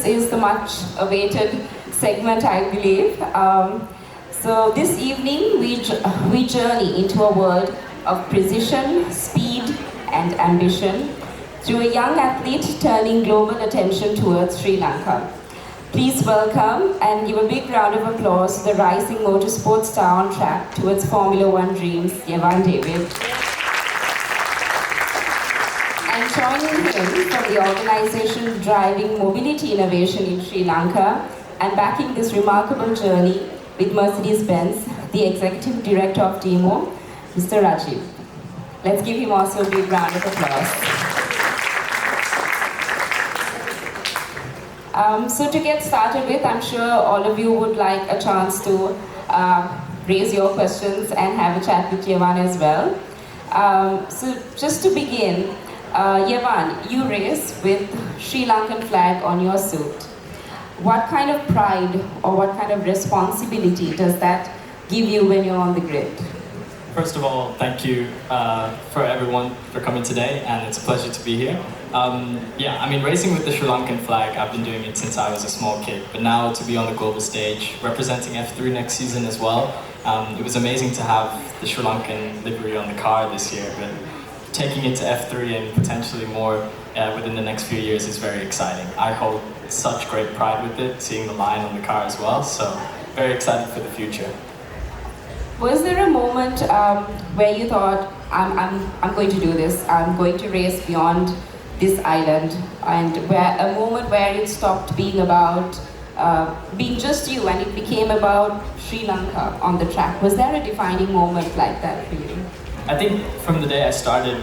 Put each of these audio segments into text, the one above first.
is the much awaited segment, I believe. So this evening we journey into a world of precision, speed and ambition through a young athlete turning global attention towards Sri Lanka. Please welcome and give a big round of applause to the rising motorsport star on track towards Formula One dreams, Yevan David. And joining him from the organization driving mobility innovation in Sri Lanka and backing this remarkable journey with Mercedes-Benz, the Executive Director of DEMO, Mr. Rajiv. Let's give him also a big round of applause. So to get started with, I'm sure all of you would like a chance to raise your questions and have a chat with Yevan as well. So just to begin, Yevan, you race with Sri Lankan flag on your suit. What kind of pride or what kind of responsibility does that give you when you're on the grid? First of all, thank you for everyone for coming today, and it's a pleasure to be here. Racing with the Sri Lankan flag, I've been doing it since I was a small kid, but now to be on the global stage, representing F3 next season as well, it was amazing to have the Sri Lankan livery on the car this year, but taking it to F3 and potentially more within the next few years is very exciting. I hold such great pride with it, seeing the line on the car as well, so very excited for the future. Was there a moment where you thought, I'm going to do this, I'm going to race beyond this island, and a moment where it stopped being about being just you and it became about Sri Lanka on the track? Was there a defining moment like that for you? I think from the day I started,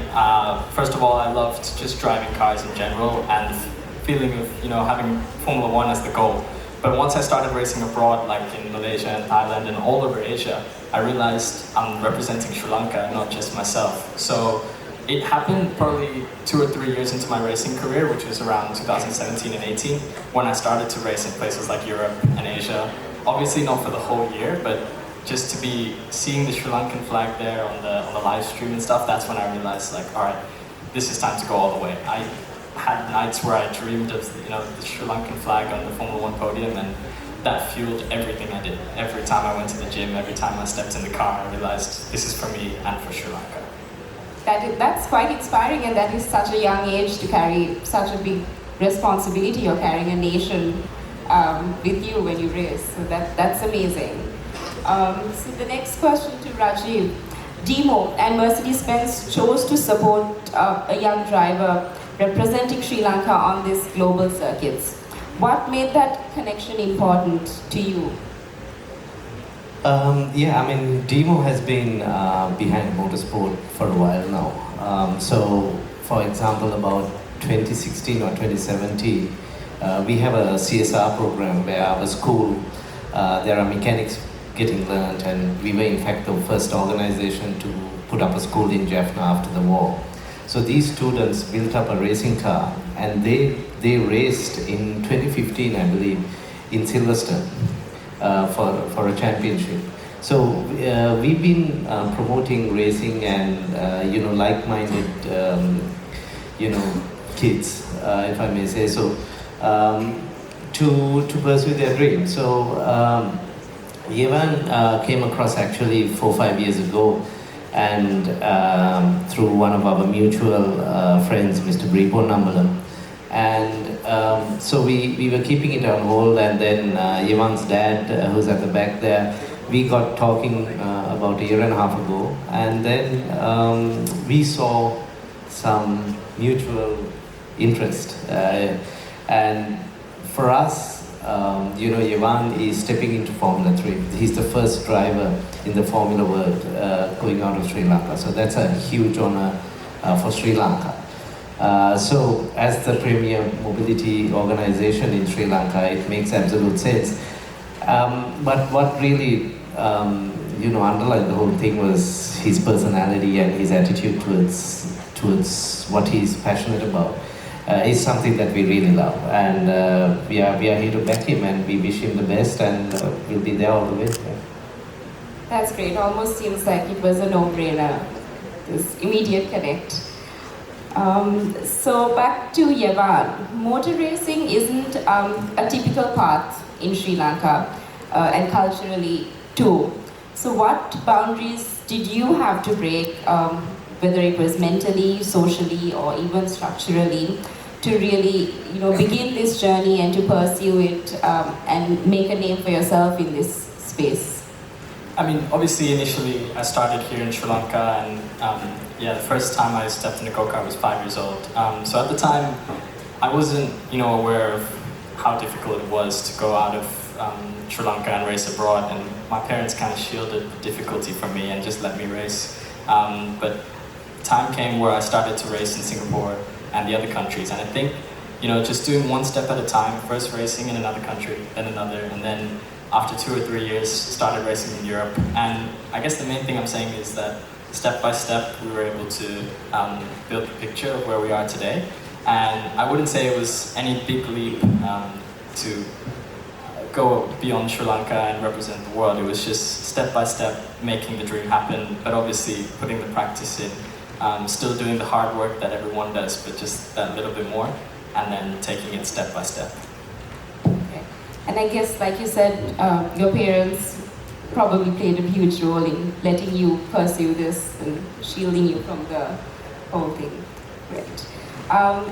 first of all, I loved just driving cars in general and the feeling of having Formula One as the goal. But once I started racing abroad, like in Malaysia and Thailand and all over Asia, I realized I'm representing Sri Lanka, not just myself. So it happened probably 2 or 3 years into my racing career, which was around 2017 and 18, when I started to race in places like Europe and Asia. Obviously not for the whole year, but just to be seeing the Sri Lankan flag there on the live stream and stuff, that's when I realized, like, all right, this is time to go all the way. I had nights where I dreamed of the Sri Lankan flag on the Formula One podium, and that fueled everything I did. Every time I went to the gym, every time I stepped in the car, I realized this is for me and for Sri Lanka. That's quite inspiring, and that is such a young age to carry such a big responsibility. You're carrying a nation with you when you race, so that's amazing. So the next question to Rajiv. DEMO and Mercedes-Benz chose to support a young driver representing Sri Lanka on these global circuits. What made that connection important to you? DEMO has been behind motorsport for a while now. So, for example, about 2016 or 2017, we have a CSR program where our school, there are mechanics getting learned, and we were in fact the first organization to put up a school in Jaffna after the war. So these students built up a racing car, and they raced in 2015, I believe, in Silverstone for a championship. So we've been promoting racing and like-minded kids, if I may say so, to pursue their dreams. So Yevan came across actually 4 or 5 years ago, and through one of our mutual friends, Mr. Bripo Nambalam. And so we were keeping it on hold, and then Yevan's dad, who's at the back there, we got talking about a 1.5 years ago, and then we saw some mutual interest. And for us, Yevan is stepping into Formula 3. He's the first driver in the Formula world going out of Sri Lanka. So that's a huge honor for Sri Lanka. So as the premier mobility organization in Sri Lanka, it makes absolute sense. But what really underlined the whole thing was his personality and his attitude towards what he's passionate about. Is something that we really love, and we are here to back him, and we wish him the best, and we'll be there all the way. Yeah. That's great. Almost seems like it was a no-brainer. This immediate connect. So back to Yevan. Motor racing isn't a typical path in Sri Lanka and culturally too. So what boundaries did you have to break, whether it was mentally, socially, or even structurally, to really, begin this journey and to pursue it and make a name for yourself in this space? I mean, obviously, initially, I started here in Sri Lanka, and the first time I stepped in a go-kart, I was 5 years old. So at the time, I wasn't, aware of how difficult it was to go out of Sri Lanka and race abroad, and my parents kind of shielded the difficulty from me and just let me race. But time came where I started to race in Singapore and the other countries, and I think, just doing one step at a time, first racing in another country, then another, and then after 2 or 3 years, started racing in Europe. And I guess the main thing I'm saying is that step by step, we were able to build the picture of where we are today. And I wouldn't say it was any big leap to go beyond Sri Lanka and represent the world. It was just step by step making the dream happen, but obviously putting the practice in, still doing the hard work that everyone does, but just that little bit more, and then taking it step by step. And I guess, like you said, your parents probably played a huge role in letting you pursue this and shielding you from the whole thing. Right.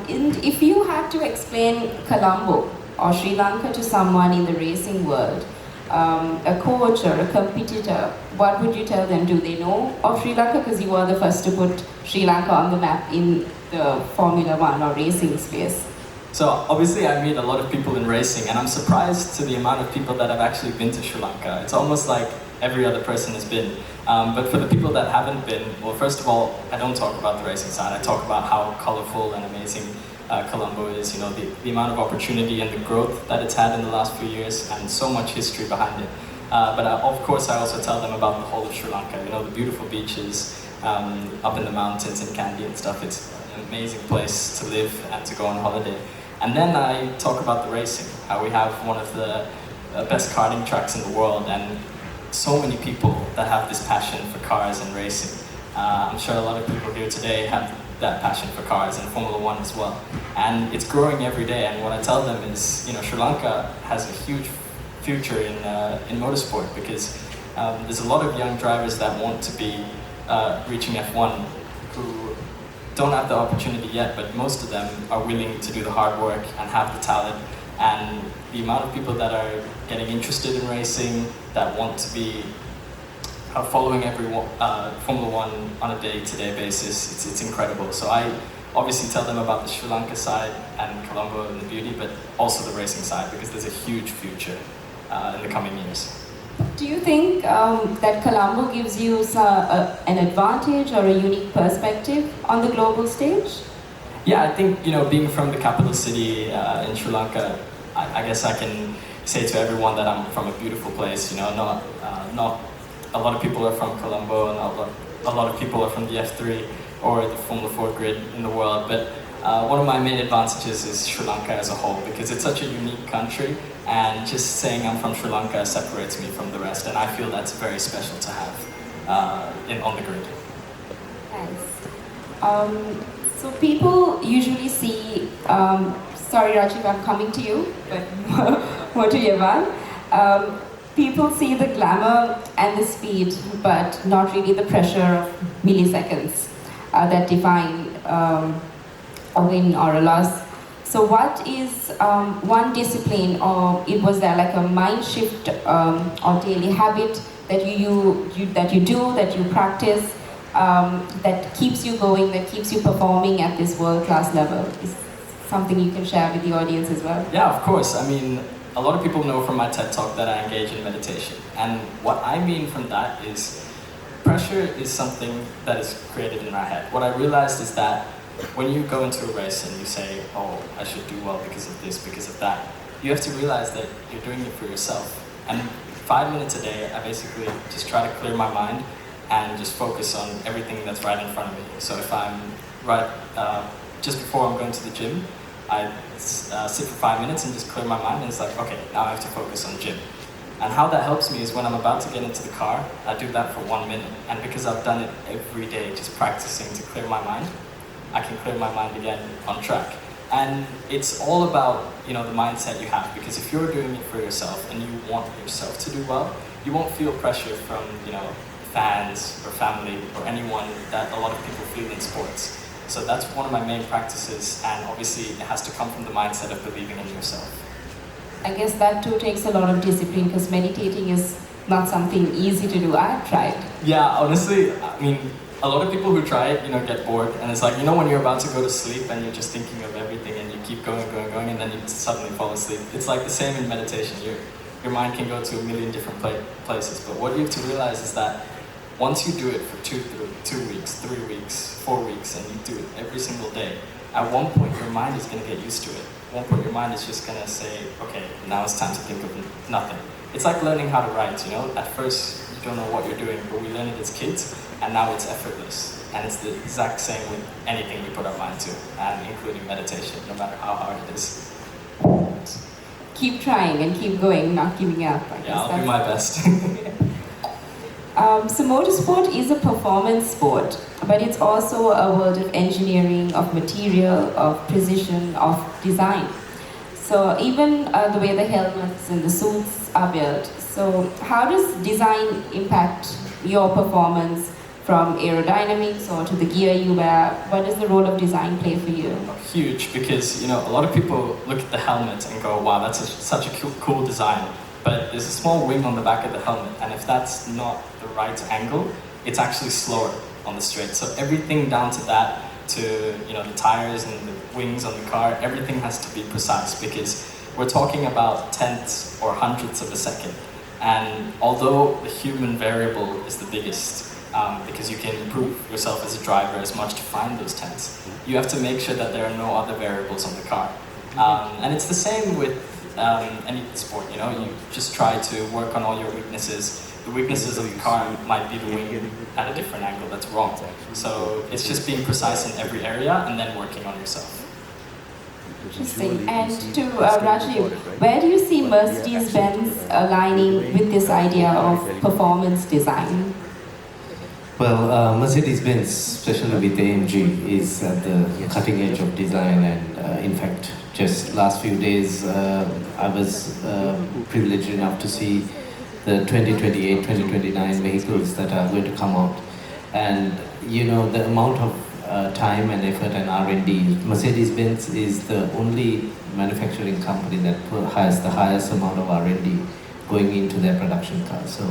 And if you had to explain Colombo or Sri Lanka to someone in the racing world, a coach or a competitor, what would you tell them? Do they know of Sri Lanka? Because you were the first to put Sri Lanka on the map in the Formula One or racing space. So obviously I meet a lot of people in racing, and I'm surprised to the amount of people that have actually been to Sri Lanka. It's almost like every other person has been. But for the people that haven't been, well, first of all, I don't talk about the racing side. I talk about how colorful and amazing Colombo is, the amount of opportunity and the growth that it's had in the last few years, and so much history behind it. But of course I also tell them about the whole of Sri Lanka, the beautiful beaches up in the mountains in Kandy and stuff. It's an amazing place to live and to go on holiday. And then I talk about the racing, how we have one of the best karting tracks in the world, and so many people that have this passion for cars and racing. I'm sure a lot of people here today have that passion for cars and Formula One as well. And it's growing every day, and what I tell them is, Sri Lanka has a huge future in motorsport, because there's a lot of young drivers that want to be reaching F1 who don't have the opportunity yet, but most of them are willing to do the hard work and have the talent. And the amount of people that are getting interested in racing, that want to be following every Formula One on a day-to-day basis, it's incredible. So I obviously tell them about the Sri Lanka side and Colombo and the beauty, but also the racing side, because there's a huge future in the coming years. Do you think that Colombo gives you an advantage or a unique perspective on the global stage? Yeah, I think, being from the capital city in Sri Lanka, I guess I can say to everyone that I'm from a beautiful place. Not a lot of people are from Colombo, and a lot of people are from the F3 or the Formula 4 grid in the world. But one of my main advantages is Sri Lanka as a whole, because it's such a unique country, and just saying I'm from Sri Lanka separates me from the rest, and I feel that's very special to have on the grid. Nice. So people usually see, sorry Rajiv, I'm coming to you, but more to Yevan. People see the glamour and the speed, but not really the pressure of milliseconds that define a win or a loss. So what is one discipline, or was there like a mind shift or daily habit that you practice, that keeps you going, that keeps you performing at this world-class level? Is something you can share with the audience as well? Yeah, of course. I mean, a lot of people know from my TED Talk that I engage in meditation. And what I mean from that is, pressure is something that is created in our head. What I realized is that when you go into a race and you say, oh, I should do well because of this, because of that, you have to realize that you're doing it for yourself. And 5 minutes a day, I basically just try to clear my mind and just focus on everything that's right in front of me. So if I'm just before I'm going to the gym, I sit for 5 minutes and just clear my mind, and it's like, okay, now I have to focus on gym. And how that helps me is when I'm about to get into the car, I do that for 1 minute. And because I've done it every day, just practicing to clear my mind, I can clear my mind again on track. And it's all about, the mindset you have, because if you're doing it for yourself and you want yourself to do well, you won't feel pressure from, fans or family or anyone that a lot of people feel in sports. So that's one of my main practices, and obviously it has to come from the mindset of believing in yourself. I guess that too takes a lot of discipline, because meditating is not something easy to do. I've tried. Yeah, honestly, a lot of people who try it, get bored, and it's like, when you're about to go to sleep and you're just thinking of everything and you keep going, and then you suddenly fall asleep. It's like the same in meditation. Your mind can go to a million different places, but what you have to realize is that once you do it for 2 weeks, 3 weeks, 4 weeks, and you do it every single day, at one point your mind is going to get used to it. At one point your mind is just going to say, okay, now it's time to think of nothing. It's like learning how to write, At first you don't know what you're doing, but we learn it as kids, and now it's effortless. And it's the exact same with anything we put our mind to, and including meditation, no matter how hard it is. Keep trying and keep going, not giving up. I'll do my best. So motorsport is a performance sport, but it's also a world of engineering, of material, of precision, of design. So even the way the helmets and the suits are built. So how does design impact your performance, from aerodynamics or to the gear you wear? What does the role of design play for you? Huge, because a lot of people look at the helmet and go, wow, that's such a cool design. But there's a small wing on the back of the helmet, and if that's not the right angle, it's actually slower on the straight. So everything down to that, to the tires and the wings on the car, everything has to be precise, because we're talking about tenths or hundredths of a second. And although the human variable is the biggest, because you can improve yourself as a driver as much to find those tenths, you have to make sure that there are no other variables on the car. And it's the same with any sport, you just try to work on all your weaknesses. The weaknesses of the car might be the wing at a different angle that's wrong. So it's just being precise in every area and then working on yourself. Interesting. And to Rajiv, where do you see Mercedes-Benz aligning with this idea of performance design? Well, Mercedes-Benz, especially with AMG, is at the cutting edge of design, and in fact, just last few days, I was privileged enough to see the 2028, 2029 vehicles that are going to come out. And the amount of time and effort and R&D, Mercedes-Benz is the only manufacturing company that has the highest amount of R&D going into their production cars. So,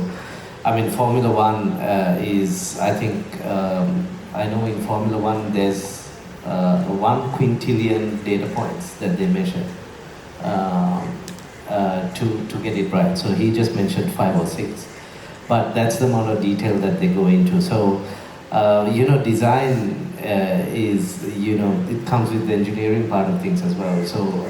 Formula One is, I think, I know in Formula One there's 1 quintillion data points that they measure to get it right. So he just mentioned 5 or 6, but that's the amount of detail that they go into. So, design is, it comes with the engineering part of things as well. So,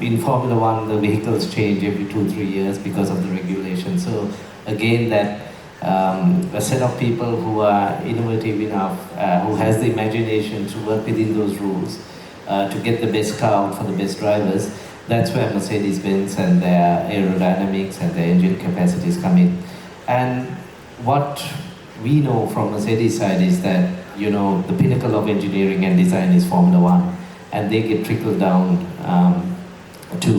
in Formula One, the vehicles change every 2-3 years because of the regulation. So, again, that a set of people who are innovative enough, who has the imagination to work within those rules, to get the best car out for the best drivers, that's where Mercedes-Benz and their aerodynamics and their engine capacities come in. And what we know from Mercedes side is that, the pinnacle of engineering and design is Formula One, and they get trickled down to,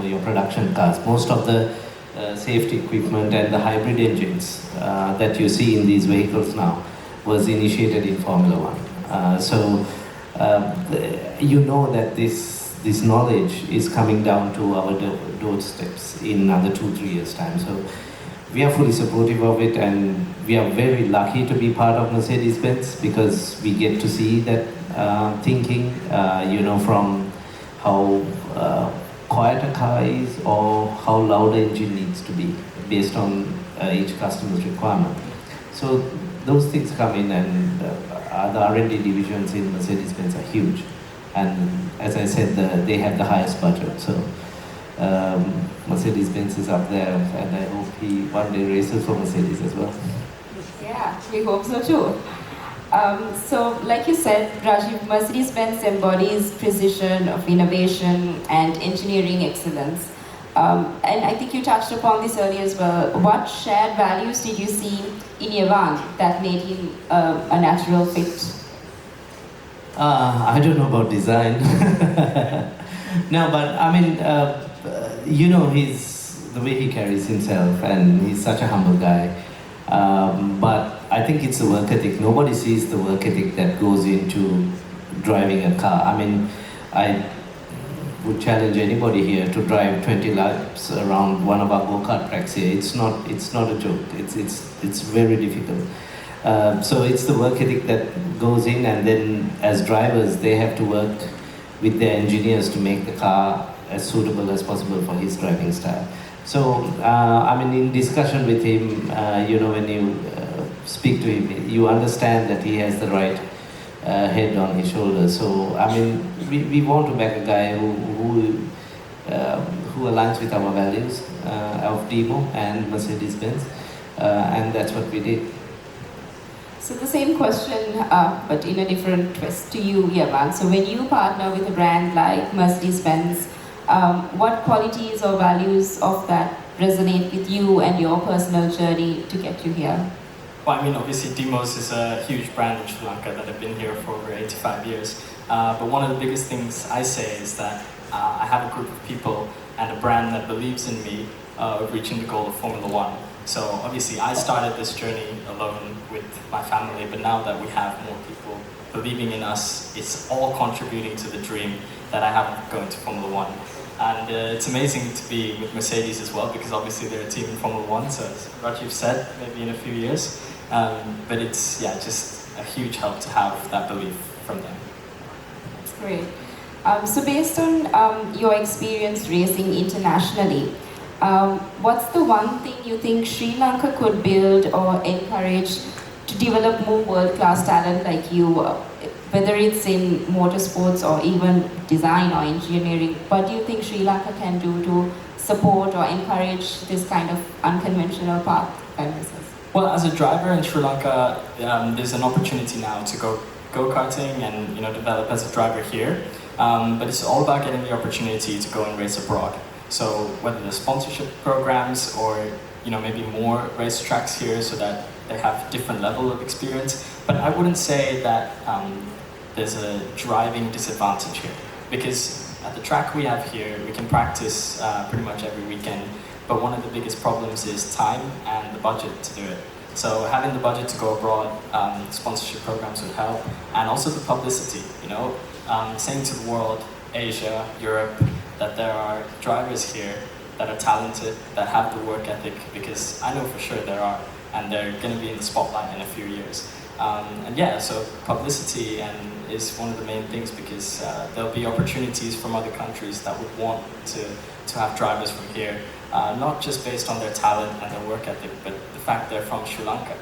your production cars. Most of the safety equipment and the hybrid engines that you see in these vehicles now was initiated in Formula One. So that this knowledge is coming down to our doorsteps in another 2-3 years time. So we are fully supportive of it, and we are very lucky to be part of Mercedes-Benz, because we get to see that thinking, from how quiet a car is or how loud the engine needs to be based on each customer's requirement. So those things come in, and the R&D divisions in Mercedes-Benz are huge. And as I said, they have the highest budget. So Mercedes-Benz is up there, and I hope he one day races for Mercedes as well. Yeah, we hope so too. So, like you said, Rajiv, Mercedes-Benz embodies precision of innovation and engineering excellence. And I think you touched upon this earlier as well. What shared values did you see in Yevan that made him a natural fit I don't know about design. No, but I mean, you know, the way he carries himself, and he's such a humble guy. But I think it's the work ethic. Nobody sees the work ethic that goes into driving a car. I mean, I would challenge anybody here to drive 20 laps around one of our go-kart tracks here. It's not a joke. It's very difficult. So it's the work ethic that goes in, and then as drivers, they have to work with their engineers to make the car as suitable as possible for his driving style. So, I mean, in discussion with him, you know, when you speak to him, you understand that he has the right head on his shoulders. So, I mean, we want to back a guy who aligns with our values of Demo and Mercedes-Benz, and that's what we did. So the same question, but in a different twist to you, Yevan. So when you partner with a brand like Mercedes-Benz, what qualities or values of that resonate with you and your personal journey to get you here? Well, I mean, obviously, Demos is a huge brand in Sri Lanka that have been here for over 85 years. But one of the biggest things I say is that I have a group of people and a brand that believes in me of reaching the goal of Formula One. So obviously, I started this journey alone with my family, but now that we have more people believing in us, it's all contributing to the dream that I have of going to Formula One. And it's amazing to be with Mercedes as well, because obviously they're a team in Formula One, so as Rajiv said, maybe in a few years. But it's, yeah, just a huge help to have that belief from them. That's great. So based on your experience racing internationally, what's the one thing you think Sri Lanka could build or encourage to develop more world-class talent like you, whether it's in motorsports or even design or engineering? What do you think Sri Lanka can do to support or encourage this kind of unconventional path? Well, as a driver in Sri Lanka, there's an opportunity now to go-karting and develop as a driver here. But it's all about getting the opportunity to go and race abroad. So whether the sponsorship programs or maybe more racetracks here so that they have different level of experience. But I wouldn't say that there's a driving disadvantage here, because at the track we have here, we can practice pretty much every weekend. But one of the biggest problems is time and the budget to do it. So having the budget to go abroad, sponsorship programs would help, and also the publicity. Saying to the world, Asia, Europe, that there are drivers here that are talented, that have the work ethic, because I know for sure there are, and they're going to be in the spotlight in a few years. So publicity is one of the main things, because there'll be opportunities from other countries that would want to have drivers from here, not just based on their talent and their work ethic, but the fact they're from Sri Lanka.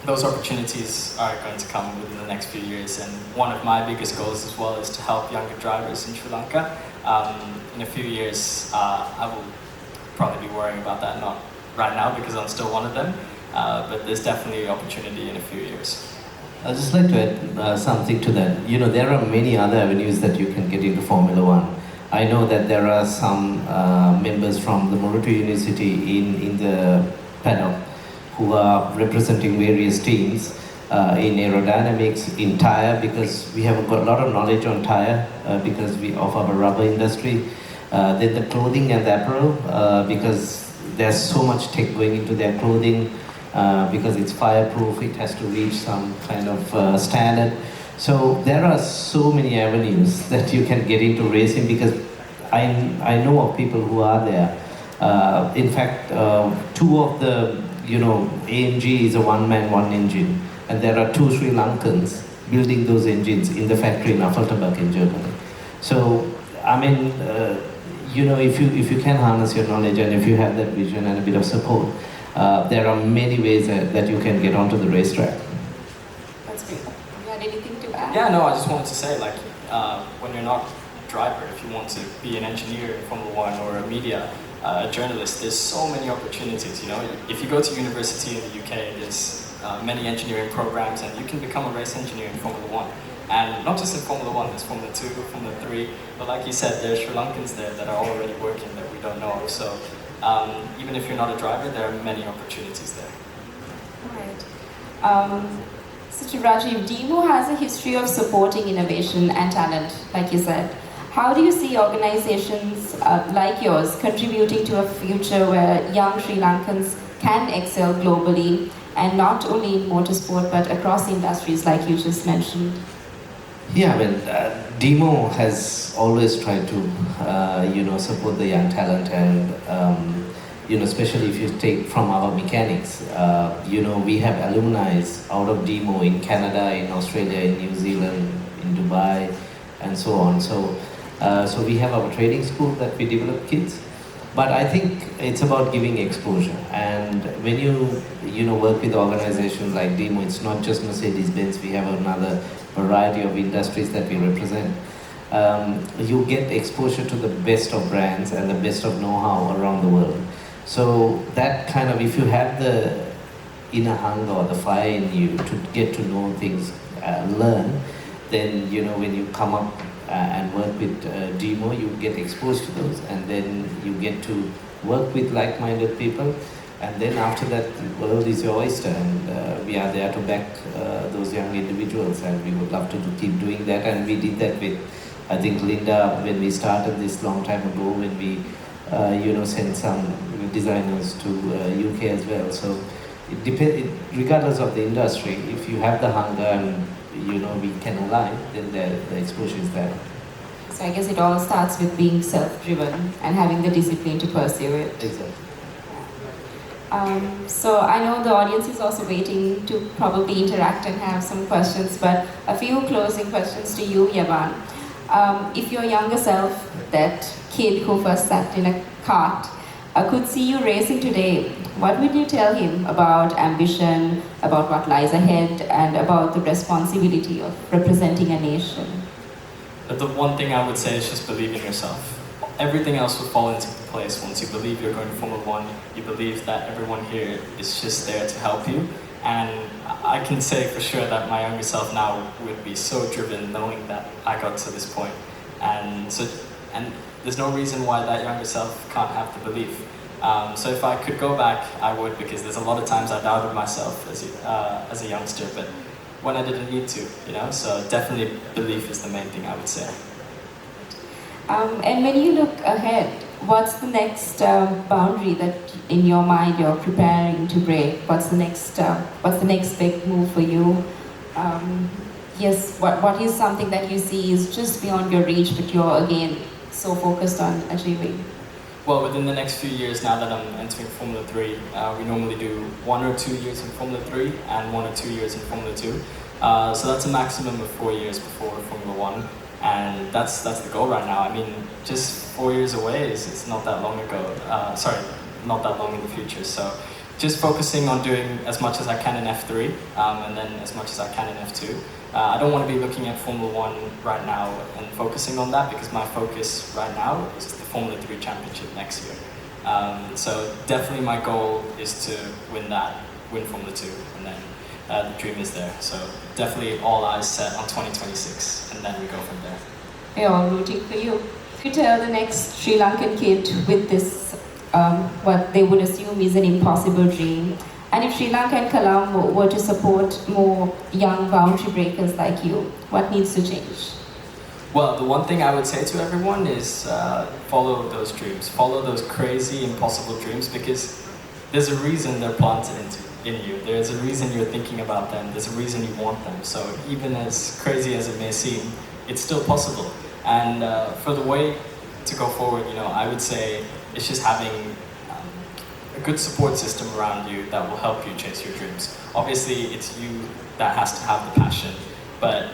Those opportunities are going to come within the next few years, and one of my biggest goals as well is to help younger drivers in Sri Lanka. In a few years, I will probably be worrying about that, not right now because I'm still one of them, but there's definitely opportunity in a few years. I'd just like to add something to that. There are many other avenues that you can get into Formula One. I know that there are some members from the Morutu University in the panel who are representing various teams in aerodynamics, in tire, because we have got a lot of knowledge on tire because we offer a rubber industry. Then the clothing and the apparel, because there's so much tech going into their clothing, because it's fireproof, it has to reach some kind of standard. So there are so many avenues that you can get into racing, because I know of people who are there. In fact, two of the AMG is a one-man, one engine, and there are 2 Sri Lankans building those engines in the factory in Affelterbach in Germany. So, I mean, if you can harness your knowledge and if you have that vision and a bit of support, there are many ways that you can get onto the racetrack. That's great. You had anything to add? Yeah, no, I just wanted to say, when you're not a driver, if you want to be an engineer in Formula One or a media journalist, there's so many opportunities. If you go to university in the UK, there's many engineering programs, and you can become a race engineer in Formula One. And not just in Formula One, there's Formula 2, Formula 3, but like you said, there's Sri Lankans there that are already working that we don't know of. So even if you're not a driver, there are many opportunities there. All right. So to Rajiv, DEMO has a history of supporting innovation and talent, like you said. How do you see organizations like yours contributing to a future where young Sri Lankans can excel globally and not only in motorsport but across industries like you just mentioned? Yeah, I mean, DEMO has always tried to, support the young talent, and especially if you take from our mechanics, we have alumni out of DEMO in Canada, in Australia, in New Zealand, in Dubai, and so on. So we have our training school that we develop kids. But I think it's about giving exposure. And when you work with organizations like DEMO, it's not just Mercedes-Benz. We have another variety of industries that we represent. You get exposure to the best of brands and the best of know-how around the world. So that kind of, if you have the inner hunger or the fire in you to get to know things, learn, then when you come up and work with DEMO, you get exposed to those, and then you get to work with like-minded people, and then after that, the world is your oyster, and we are there to back those young individuals, and we would love to keep doing that. And we did that with, I think, Linda, when we started this long time ago, when we sent some designers to UK as well. So it depends, regardless of the industry, if you have the hunger and we can align, then the exposure is there. So I guess it all starts with being self-driven and having the discipline to pursue it. Exactly. So I know the audience is also waiting to probably interact and have some questions, but a few closing questions to you, Yevan. If your younger self, that kid who first sat in a cart, could see you racing today, what would you tell him about ambition, about what lies ahead, and about the responsibility of representing a nation? But the one thing I would say is just believe in yourself. Everything else will fall into place once you believe you're going to Formula One. You believe that everyone here is just there to help you. And I can say for sure that my younger self now would be so driven knowing that I got to this point. And there's no reason why that younger self can't have the belief. So if I could go back, I would, because there's a lot of times I doubted myself as a youngster, but when I didn't need to, so definitely belief is the main thing I would say. And when you look ahead, what's the next boundary that in your mind you're preparing to break? What's the next big move for you? What is something that you see is just beyond your reach, but you're again so focused on achieving? Well, within the next few years, now that I'm entering Formula 3, we normally do 1 or 2 years in Formula 3 and 1 or 2 years in Formula 2. So that's a maximum of 4 years before Formula 1, and that's the goal right now. I mean, just 4 years away it's not that long ago. Not that long in the future. So just focusing on doing as much as I can in F3, and then as much as I can in F2. I don't want to be looking at Formula 1 right now and focusing on that, because my focus right now is the Formula 3 Championship next year. So definitely my goal is to win Formula 2, and then the dream is there. So definitely all eyes set on 2026, and then we go from there. We're all rooting for you. If you tell the next Sri Lankan kid with this, what they would assume is an impossible dream, and if Sri Lanka and Colombo were to support more young boundary breakers like you, what needs to change? Well, the one thing I would say to everyone is follow those dreams. Follow those crazy, impossible dreams, because there's a reason they're planted in you. There's a reason you're thinking about them. There's a reason you want them. So even as crazy as it may seem, it's still possible. And for the way to go forward, I would say it's just having a good support system around you that will help you chase your dreams. Obviously, it's you that has to have the passion, but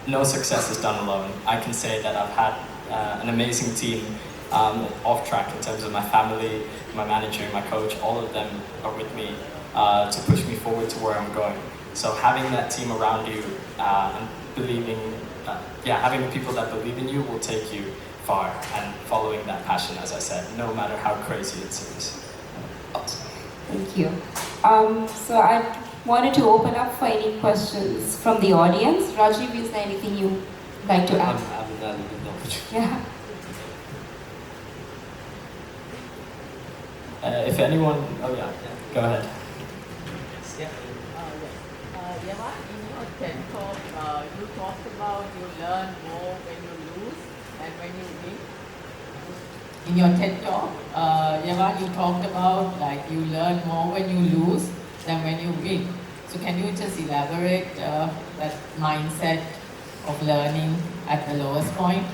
no success is done alone. I can say that I've had an amazing team off track in terms of my family, my manager, my coach. All of them are with me to push me forward to where I'm going. So having that team around you and having the people that believe in you will take you far, and following that passion, as I said, no matter how crazy it seems. Thank you. So I wanted to open up for any questions from the audience. Rajiv, is there anything you'd like to add? Yeah. If anyone, go ahead. Yeah. Yevan, in your TED talk, you talked about you learn more when you lose than when you win. In your TED talk, Yevan, you talked about like you learn more when you lose than when you win. So can you just elaborate that mindset of learning at the lowest point?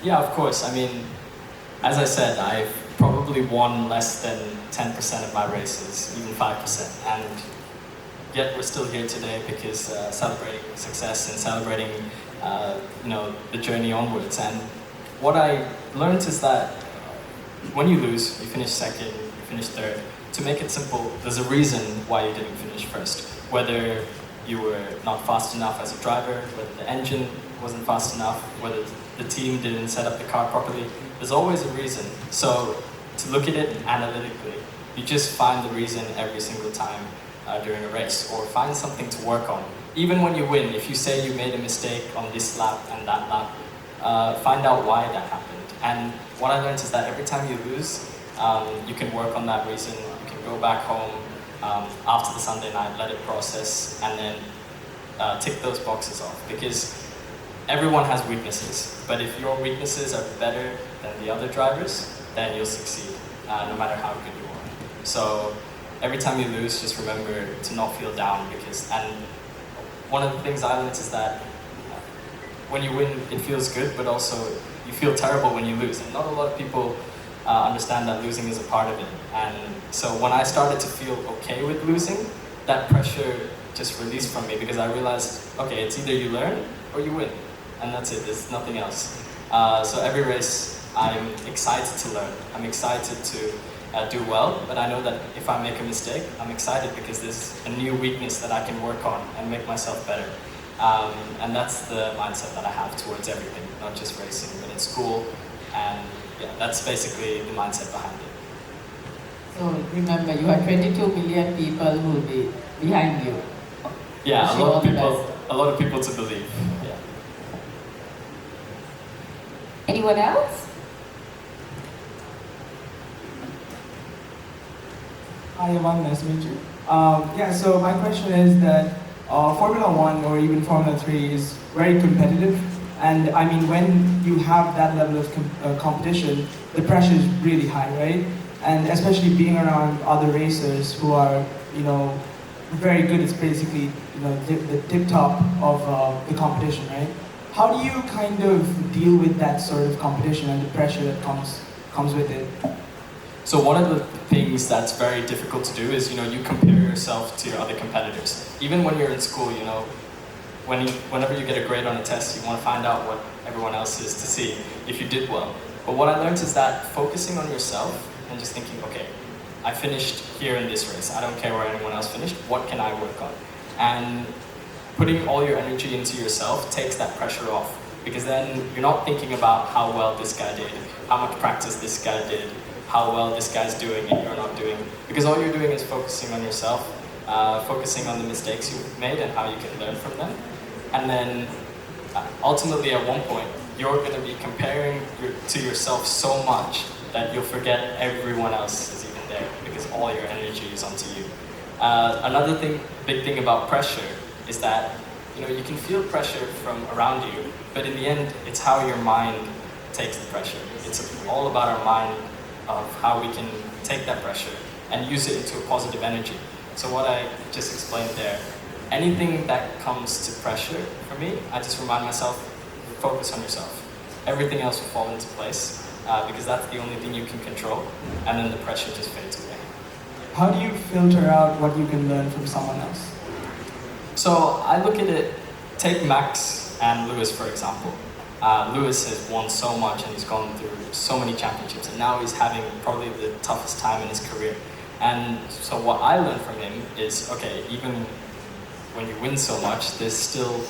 Yeah, of course. I mean, as I said, I've probably won less than 10% of my races, even 5%. And yet we're still here today because celebrating success and celebrating, the journey onwards. And what I learned is that when you lose, you finish second, you finish third. To make it simple, there's a reason why you didn't finish first. Whether you were not fast enough as a driver, whether the engine wasn't fast enough, whether the team didn't set up the car properly, there's always a reason. So to look at it analytically, you just find the reason every single time during a race, or find something to work on. Even when you win, if you say you made a mistake on this lap and that lap, find out why that happened. And what I learned is that every time you lose, you can work on that reason. You can go back home after the Sunday night, let it process, and then tick those boxes off. Because everyone has weaknesses, but if your weaknesses are better than the other drivers, then you'll succeed, no matter how good you are. So every time you lose, just remember to not feel down, and one of the things I learned is that when you win, it feels good, but also you feel terrible when you lose. And not a lot of people understand that losing is a part of it. And so when I started to feel okay with losing, that pressure just released from me, because I realized, okay, it's either you learn or you win. And that's it, there's nothing else. So every race, I'm excited to learn. I'm excited to do well, but I know that if I make a mistake, I'm excited because there's a new weakness that I can work on and make myself better. And that's the mindset that I have towards everything, not just racing, but in school. And yeah, that's basically the mindset behind it. So remember, you have 22 million people who will be behind you. Yeah, a lot of people to believe. Yeah. Anyone else? Hi, Yevan, nice to meet you. So my question is that Formula One or even Formula 3 is very competitive, and I mean, when you have that level of competition, the pressure is really high, right? And especially being around other racers who are, very good. It's basically, the tip top of the competition, right? How do you kind of deal with that sort of competition and the pressure that comes with it? So one of the things that's very difficult to do is, you compare yourself to other competitors. Even when you're in school, whenever you get a grade on a test, you want to find out what everyone else is to see if you did well. But what I learned is that focusing on yourself and just thinking, okay, I finished here in this race. I don't care where anyone else finished. What can I work on? And putting all your energy into yourself takes that pressure off, because then you're not thinking about how well this guy did, how much practice this guy did, how well this guy's doing and you're not doing. Because all you're doing is focusing on yourself, focusing on the mistakes you've made and how you can learn from them. And then ultimately at one point, you're going to be comparing to yourself so much that you'll forget everyone else is even there, because all your energy is onto you. Another big thing about pressure is that you can feel pressure from around you, but in the end, it's how your mind takes the pressure. It's all about our mind, of how we can take that pressure and use it into a positive energy. So what I just explained there, anything that comes to pressure for me, I just remind myself, focus on yourself. Everything else will fall into place, because that's the only thing you can control, and then the pressure just fades away. How do you filter out what you can learn from someone else? So I look at it, take Max and Lewis for example. Lewis has won so much and he's gone through so many championships, and now he's having probably the toughest time in his career. And so what I learned from him is, okay, even when you win so much, there's still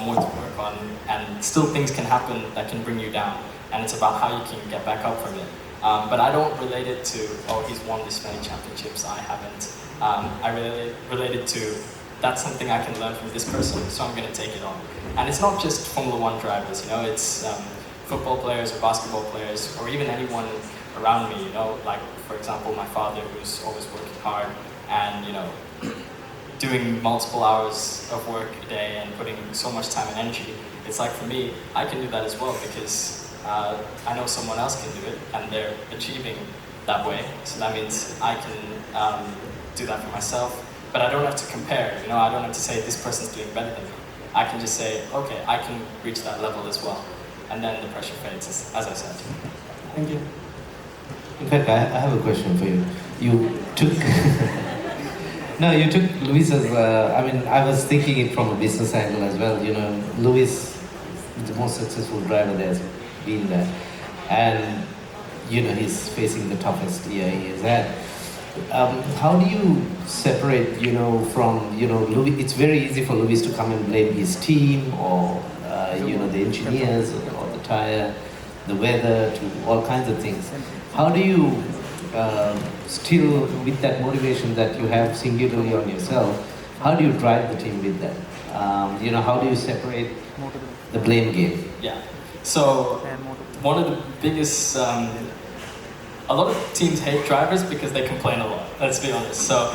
more to work on, and still things can happen that can bring you down, and it's about how you can get back up from it. But I don't relate it to, oh, he's won this many championships, I haven't. I relate it to, that's something I can learn from this person, so I'm going to take it on. And it's not just Formula One drivers, it's football players or basketball players, or even anyone around me, like, for example, my father, who's always working hard, and, doing multiple hours of work a day and putting so much time and energy, it's like for me, I can do that as well because I know someone else can do it and they're achieving that way. So that means I can do that for myself. But I don't have to compare, I don't have to say this person's doing better than me. I can just say, okay, I can reach that level as well. And then the pressure fades, as I said. Thank you. In fact, I have a question for you. You took... No, you took Luis's, I was thinking it from a business angle as well. Luis is the most successful driver there's been there. And, he's facing the toughest year he has had. How do you separate, from, Luis? It's very easy for Luis to come and blame his team or, the engineers or the tire, the weather, to all kinds of things. How do you still, with that motivation that you have singularly on yourself, how do you drive the team with that? How do you separate the blame game? Yeah. So one of the biggest, a lot of teams hate drivers because they complain a lot, let's be honest. So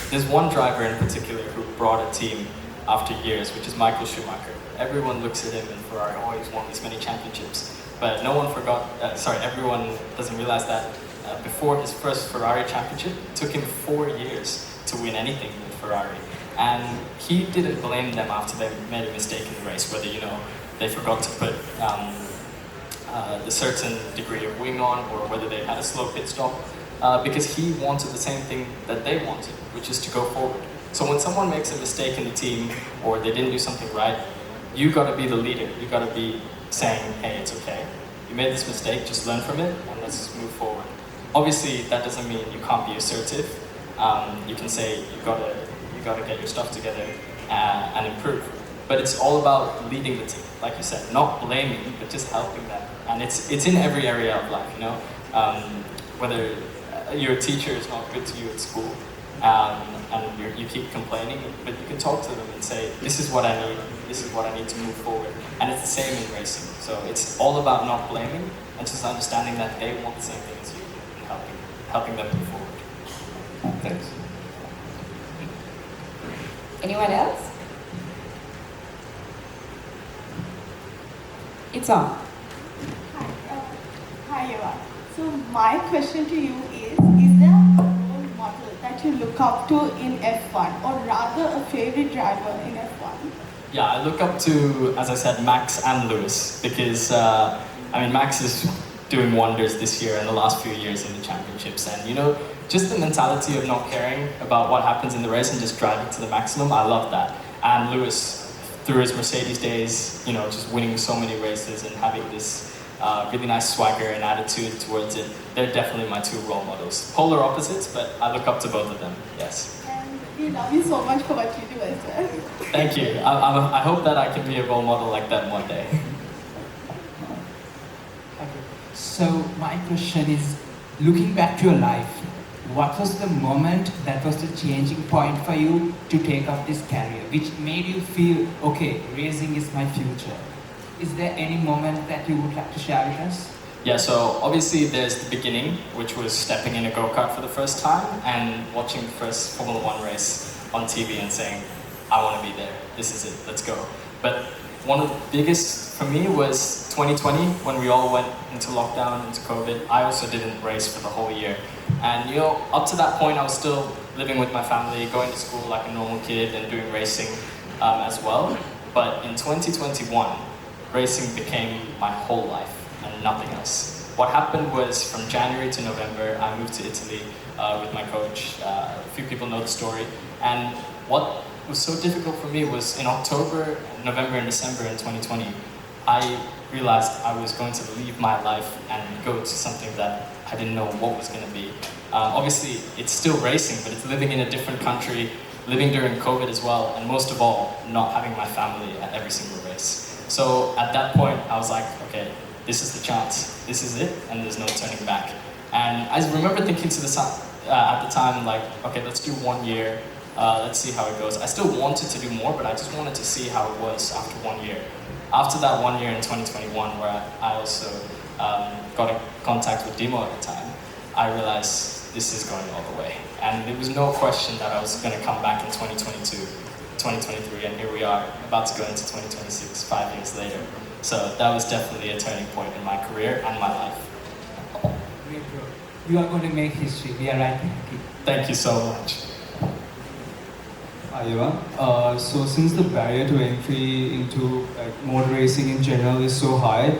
there's one driver in particular who brought a team after years, which is Michael Schumacher. Everyone looks at him and Ferrari, oh, he's won this many championships. But no one everyone doesn't realize that before his first Ferrari championship, it took him 4 years to win anything with Ferrari. And he didn't blame them after they made a mistake in the race, whether, they forgot to put the certain degree of wing on or whether they had a slow pit stop, because he wanted the same thing that they wanted, which is to go forward. So when someone makes a mistake in the team or they didn't do something right, you got to be the leader. You got to be saying, hey, it's okay. You made this mistake, just learn from it and let's move forward. Obviously, that doesn't mean you can't be assertive. You can say you gotta get your stuff together and improve. But it's all about leading the team, like you said, not blaming, but just helping them. And it's in every area of life, whether your teacher is not good to you at school, and you keep complaining, but you can talk to them and say, this is what I need to move forward. And it's the same in racing. So it's all about not blaming and just understanding that they want the same thing as you and helping them move forward. Thanks. Anyone else? It's on. Hi, Yevan. So my question to you is there a role model that you look up to in F1 or rather a favorite driver in F1? Yeah, I look up to, as I said, Max and Lewis because, Max is doing wonders this year and the last few years in the championships. And, just the mentality of not caring about what happens in the race and just driving to the maximum, I love that. And Lewis, through his Mercedes days, just winning so many races and having this really nice swagger and attitude towards it, they're definitely my two role models. Polar opposites, but I look up to both of them, yes. And we love you so much for what you do as well. Thank you. I hope that I can be a role model like that one day. Okay. So my question is, looking back to your life, what was the moment that was the changing point for you to take up this career, which made you feel, okay, racing is my future? Is there any moment that you would like to share with us? Yeah, so obviously there's the beginning, which was stepping in a go-kart for the first time and watching the first Formula One race on TV and saying, I want to be there, this is it, let's go. But one of the biggest for me was 2020, when we all went into lockdown, into COVID. I also didn't race for the whole year. And up to that point, I was still living with my family, going to school like a normal kid and doing racing as well. But in 2021, racing became my whole life and nothing else. What happened was from January to November, I moved to Italy with my coach. A few people know the story. And what was so difficult for me was in October, November and December in 2020, I realized I was going to leave my life and go to something that I didn't know what was going to be. Obviously, it's still racing, but it's living in a different country, living during COVID as well, and most of all, not having my family at every single race. So at that point, I was like, okay, this is the chance. This is it, and there's no turning back. And I remember thinking to at the time, like, okay, let's do 1 year. Let's see how it goes. I still wanted to do more, but I just wanted to see how it was after 1 year. After that 1 year in 2021, where I also got in contact with Dimo at the time, I realized this is going all the way. And there was no question that I was going to come back in 2022, 2023, and here we are, about to go into 2026, 5 years later. So that was definitely a turning point in my career and my life. Great, bro. You are going to make history. We are right behind you. Thank you so much. Hi, Yevan. So since the barrier to entry into motor racing in general is so high,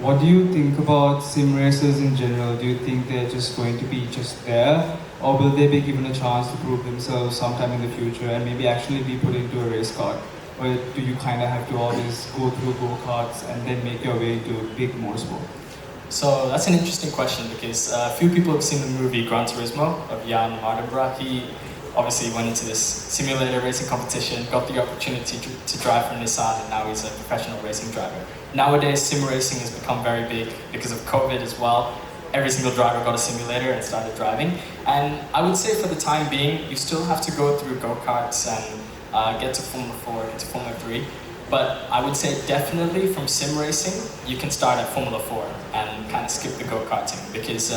what do you think about sim racers in general? Do you think they're just going to be just there, or will they be given a chance to prove themselves sometime in the future and maybe actually be put into a race car? Or do you kind of have to always go through go-karts and then make your way into big motorsport? So that's an interesting question because a few people have seen the movie Gran Turismo of Jan Mardenborough. He obviously went into this simulator racing competition, got the opportunity to drive for Nissan, and now he's a professional racing driver. Nowadays, sim racing has become very big because of COVID as well. Every single driver got a simulator and started driving. And I would say for the time being, you still have to go through go-karts and get to Formula 4, get to Formula 3. But I would say definitely from sim racing, you can start at Formula 4 and kind of skip the go-karting because,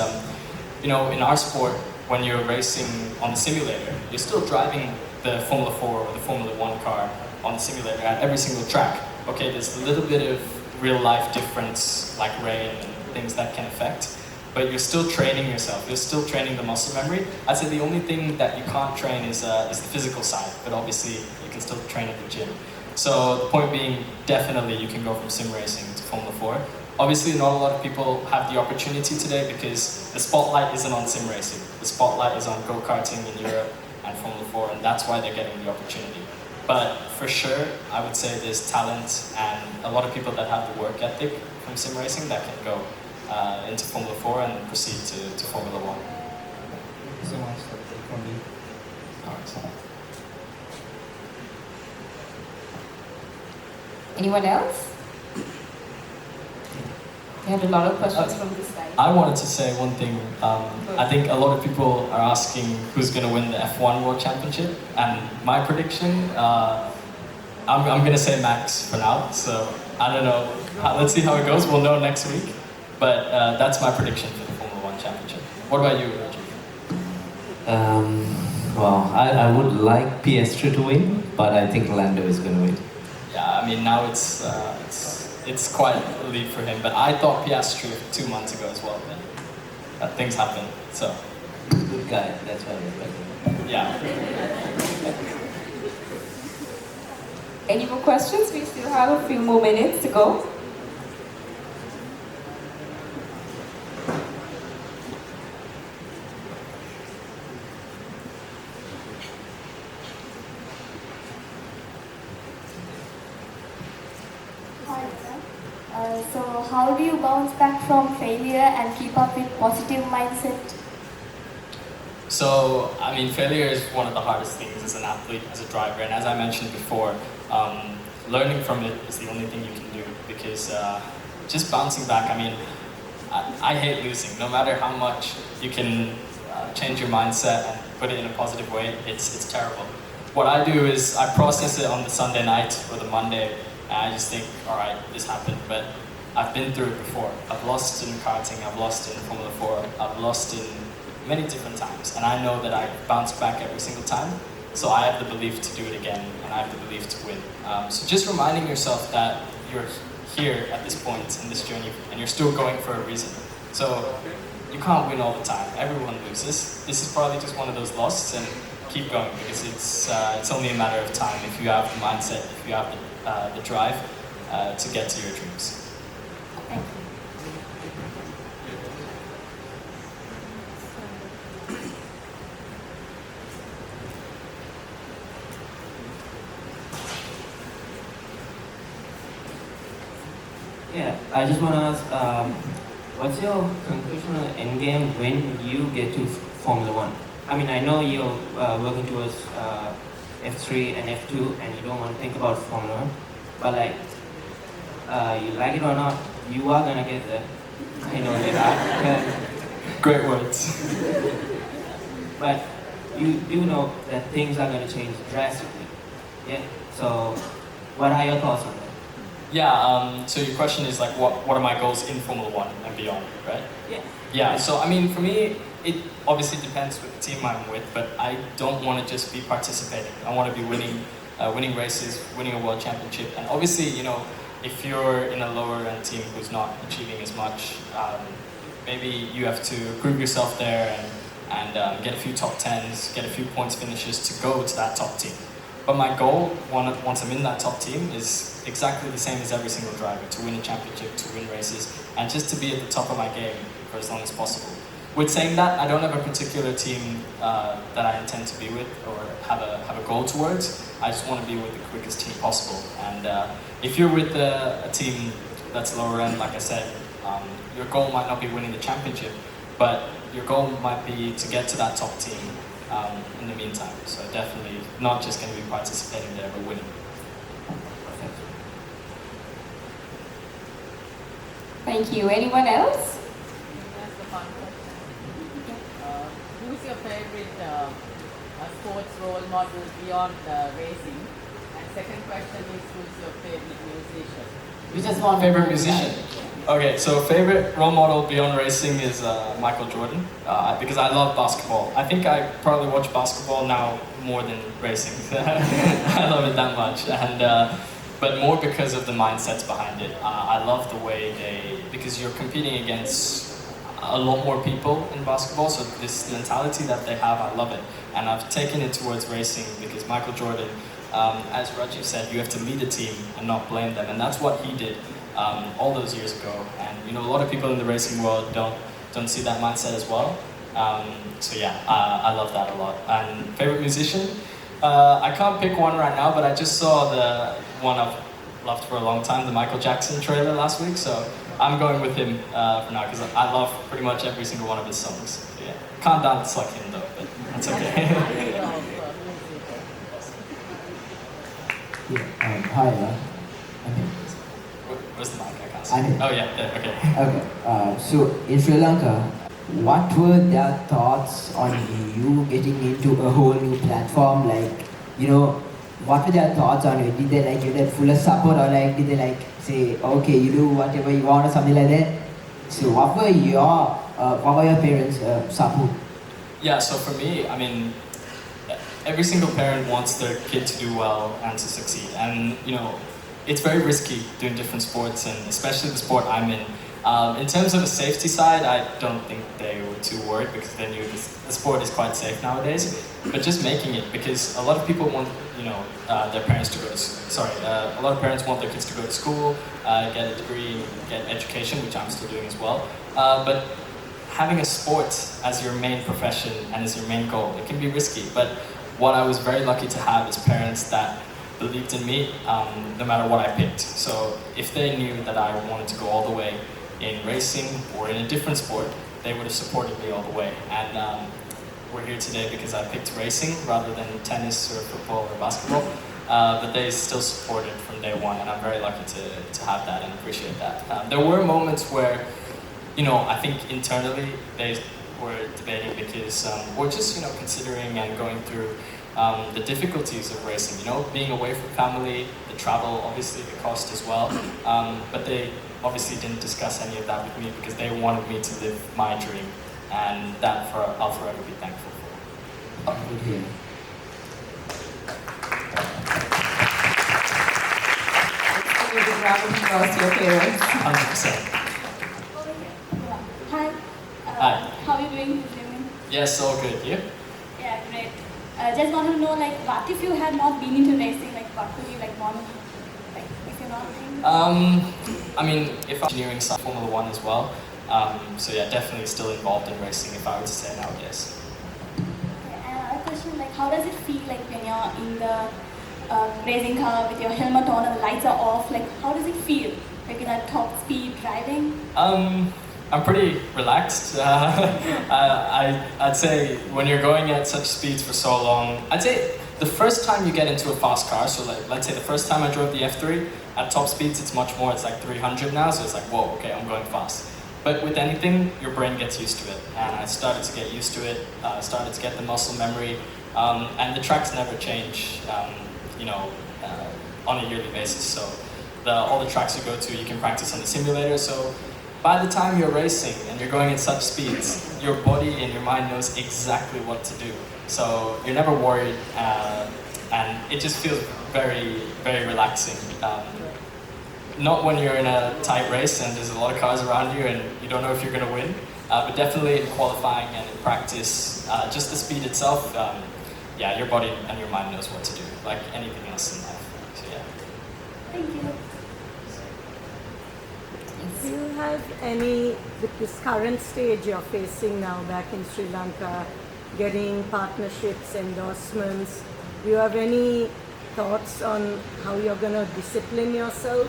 in our sport, when you're racing on the simulator, you're still driving the Formula 4 or the Formula 1 car on the simulator at every single track. Okay, there's a little bit of real life difference like rain and things that can affect, but you're still training yourself, you're still training the muscle memory. I'd say the only thing that you can't train is the physical side, but obviously you can still train at the gym. So the point being, definitely you can go from sim racing to Formula 4. Obviously not a lot of people have the opportunity today because the spotlight isn't on sim racing. The spotlight is on go-karting in Europe and Formula 4, and that's why they're getting the opportunity. But for sure, I would say there's talent and a lot of people that have the work ethic from sim racing that can go into Formula 4 and proceed to Formula 1. Thank you so much for me. All right. Anyone else? We have a lot of questions from this side. I wanted to say one thing. I think a lot of people are asking who's going to win the F1 World Championship, and my prediction, I'm going to say Max for now. So I don't know. Let's see how it goes. We'll know next week. But that's my prediction for the Formula 1 Championship. What about you, Rajiv? Well, I would like Piastri to win, but I think Lando is going to win. Yeah, I mean now it's quite a lead for him. But I thought Piastri 2 months ago as well. But things happen. So. Good guy. That's why I respect him. Yeah. Any more questions? We still have a few more minutes to go. So how do you bounce back from failure and keep up with positive mindset? So, I mean, failure is one of the hardest things as an athlete, as a driver, and as I mentioned before, learning from it is the only thing you can do because just bouncing back, I mean, I hate losing. No matter how much you can change your mindset and put it in a positive way, it's terrible. What I do is I process it on the Sunday night or the Monday, and I just think, all right, this happened, but I've been through it before. I've lost in karting, I've lost in Formula 4, I've lost in many different times, and I know that I bounce back every single time, so I have the belief to do it again, and I have the belief to win. So just reminding yourself that you're here at this point in this journey, and you're still going for a reason. So you can't win all the time, everyone loses. This is probably just one of those losses, and keep going, because it's only a matter of time if you have the mindset, if you have the drive to get to your dreams. Thank you. Yeah, I just want to ask, what's your conclusion or end game when you get to Formula 1? I mean, I know you're working towards F3 and F2 and you don't want to think about Formula 1, but like, you like it or not, you are going to get there. I know that. Great words. But you do know that things are going to change drastically. Yeah, so what are your thoughts on that? Yeah, so your question is like, what are my goals in Formula 1 and beyond, right? Yeah. Yeah, so I mean, for me, it obviously depends with the team I'm with, but I don't want to just be participating. I want to be winning races, winning a world championship, and obviously, if you're in a lower end team who's not achieving as much, maybe you have to prove yourself there and get a few top 10s, get a few points finishes to go to that top team. But my goal, once I'm in that top team, is exactly the same as every single driver, to win a championship, to win races, and just to be at the top of my game for as long as possible. With saying that, I don't have a particular team that I intend to be with or have a goal towards. I just want to be with the quickest team possible. And if you're with a team that's lower end, like I said, your goal might not be winning the championship, but your goal might be to get to that top team in the meantime. So definitely not just going to be participating there, but winning. Thank you. Anyone else? That's the fun question. Who's your favorite sports role model beyond racing? And second question is, who's your favorite musician? We just want Favorite musician? Okay, so favorite role model beyond racing is Michael Jordan, because I love basketball. I think I probably watch basketball now more than racing. I love it that much, but more because of the mindsets behind it. I love the way because you're competing against a lot more people in basketball, so this mentality that they have, I love it. And I've taken it towards racing because Michael Jordan, as Rajiv said, you have to lead a team and not blame them, and that's what he did all those years ago. And a lot of people in the racing world don't see that mindset as well. So yeah, I love that a lot. And favorite musician? I can't pick one right now, but I just saw the one I've loved for a long time, the Michael Jackson trailer last week, so I'm going with him for now because I love pretty much every single one of his songs. So, yeah. Can't dance like him though, but that's okay. Hi, Where's the mic? I can't see. Oh yeah, there, okay. Okay, so in Sri Lanka, what were their thoughts on you getting into a whole new platform? What were their thoughts on it? Did they give that full support, or did they say, okay, you do whatever you want or something like that? So what were your parents' support? Yeah, so for me, every single parent wants their kid to do well and to succeed. And, it's very risky doing different sports, and especially the sport I'm in. In terms of the safety side, I don't think they were too worried because they knew the sport is quite safe nowadays. But just making it, because a lot of people want, their parents to go to, a lot of parents want their kids to go to school, get a degree, get education, which I'm still doing as well. But having a sport as your main profession and as your main goal, it can be risky. But what I was very lucky to have is parents that believed in me no matter what I picked. So if they knew that I wanted to go all the way in racing or in a different sport, they would have supported me all the way. And we're here today because I picked racing rather than tennis or football or basketball. But they still supported from day one, and I'm very lucky to have that and appreciate that. There were moments where, I think internally they were debating because we're just, considering and going through the difficulties of racing, being away from family, the travel, obviously the cost as well. But they obviously didn't discuss any of that with me because they wanted me to live my dream, and that I'll forever be thankful for. Give a round of applause to your parents. 100%. Hi. Hi. How are you doing this evening? Yes, all good. You? Yeah, great. Just want to know, what if you had not been into racing? What would you want to do? If you're not doing If I'm engineering side, Formula 1 as well. So yeah, definitely still involved in racing if I were to say now, yes. Okay, and a question, how does it feel when you're in the racing car with your helmet on and the lights are off? How does it feel? In that top speed driving? I'm pretty relaxed. I'd say when you're going at such speeds for so long, I'd say the first time you get into a fast car, so let's say the first time I drove the F3, at top speeds it's much more, it's 300 now, so it's whoa, okay, I'm going fast. But with anything, your brain gets used to it, and I started to get used to it, started to get the muscle memory, and the tracks never change, on a yearly basis. So all the tracks you go to, you can practice on the simulator, so by the time you're racing and you're going at such speeds, your body and your mind knows exactly what to do. So you're never worried, and it just feels very, very relaxing. Not when you're in a tight race and there's a lot of cars around you and you don't know if you're going to win, but definitely in qualifying and in practice, just the speed itself, yeah, your body and your mind knows what to do, like anything else in life. So yeah. Thank you. Do you have any, with this current stage you're facing now back in Sri Lanka, getting partnerships, endorsements, do you have any thoughts on how you're going to discipline yourself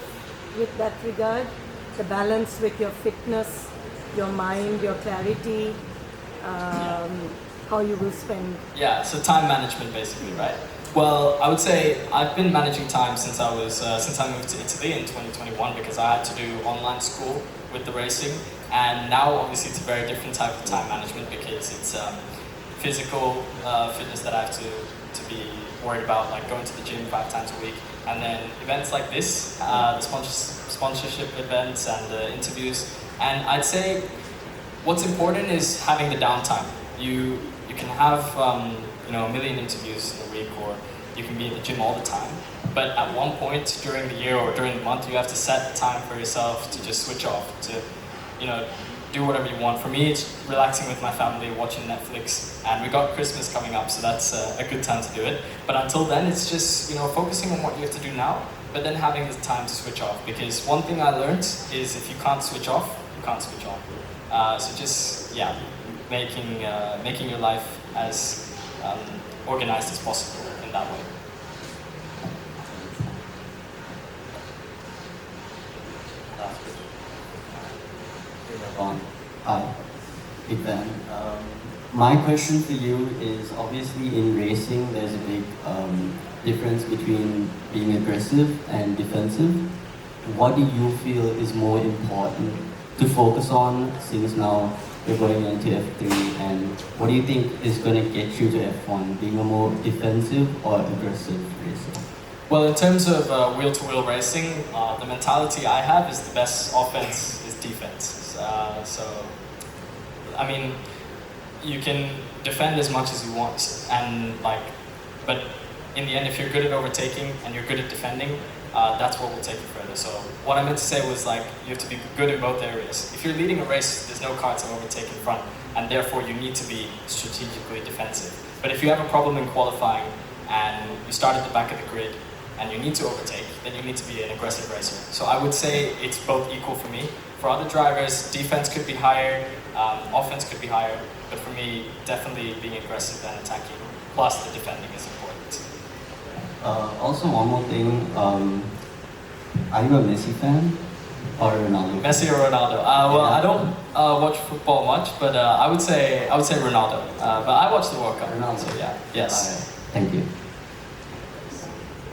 with that regard? The balance with your fitness, your mind, your clarity, how you will spend? Yeah, so time management basically, right? Well, I would say I've been managing time since I moved to Italy in 2021 because I had to do online school with the racing, and now obviously it's a very different type of time management because it's physical fitness that I have to be worried about, like going to the gym 5 times a week, and then events like this, the sponsorship events and the interviews. And I'd say what's important is having the downtime. You can have a million interviews in a week, or you can be in the gym all the time. But at one point during the year or during the month, you have to set time for yourself to just switch off, to do whatever you want. For me, it's relaxing with my family, watching Netflix, and we got Christmas coming up, so that's a good time to do it. But until then, it's just focusing on what you have to do now, but then having the time to switch off. Because one thing I learned is if you can't switch off, you can't switch on. So just making your life as organized as possible in that way. Hi, Yevan. My question for you is, obviously in racing there's a big difference between being aggressive and defensive. What do you feel is more important to focus on, since now you're going into F3, and what do you think is going to get you to F1, being a more defensive or aggressive racer? Well, in terms of wheel-to-wheel racing, the mentality I have is the best offense is defense. So, I mean, you can defend as much as you want, but in the end, if you're good at overtaking and you're good at defending, that's what will take you further. So what I meant to say was, you have to be good in both areas. If you're leading a race, there's no car to overtake in front, and therefore you need to be strategically defensive. But if you have a problem in qualifying and you start at the back of the grid and you need to overtake, then you need to be an aggressive racer. So I would say it's both equal for me. For other drivers, defense could be higher, offense could be higher, but for me, definitely being aggressive and attacking, plus the defending is important. Also, one more thing, are you a Messi fan or Ronaldo? Messi or Ronaldo? Well, I don't watch football much, but I would say Ronaldo. But I watch the World Cup. Ronaldo. So yeah, yes. Thank you.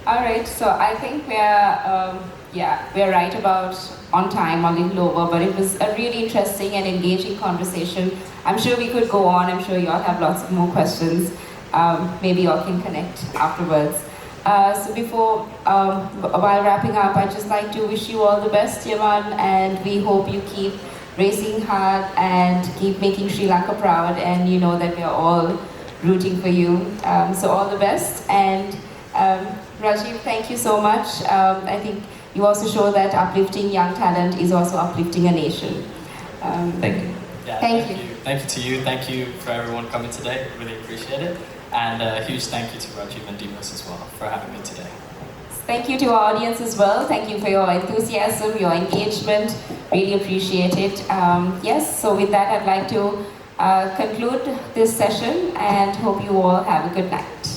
All right, so I think we're right about on time, a little over, but it was a really interesting and engaging conversation. I'm sure we could go on. I'm sure you all have lots of more questions. Maybe you all can connect afterwards. So before, while wrapping up, I'd just like to wish you all the best, Yevan, and we hope you keep racing hard and keep making Sri Lanka proud, and you know that we're all rooting for you. So all the best, and Rajiv, thank you so much. I think you also show that uplifting young talent is also uplifting a nation. Thank you. Yeah, thank you. Thank you to you. Thank you for everyone coming today. Really appreciate it. And a huge thank you to Rajiv and Dimas as well for having me today. Thank you to our audience as well. Thank you for your enthusiasm, your engagement. Really appreciate it. Yes, so with that, I'd like to conclude this session and hope you all have a good night.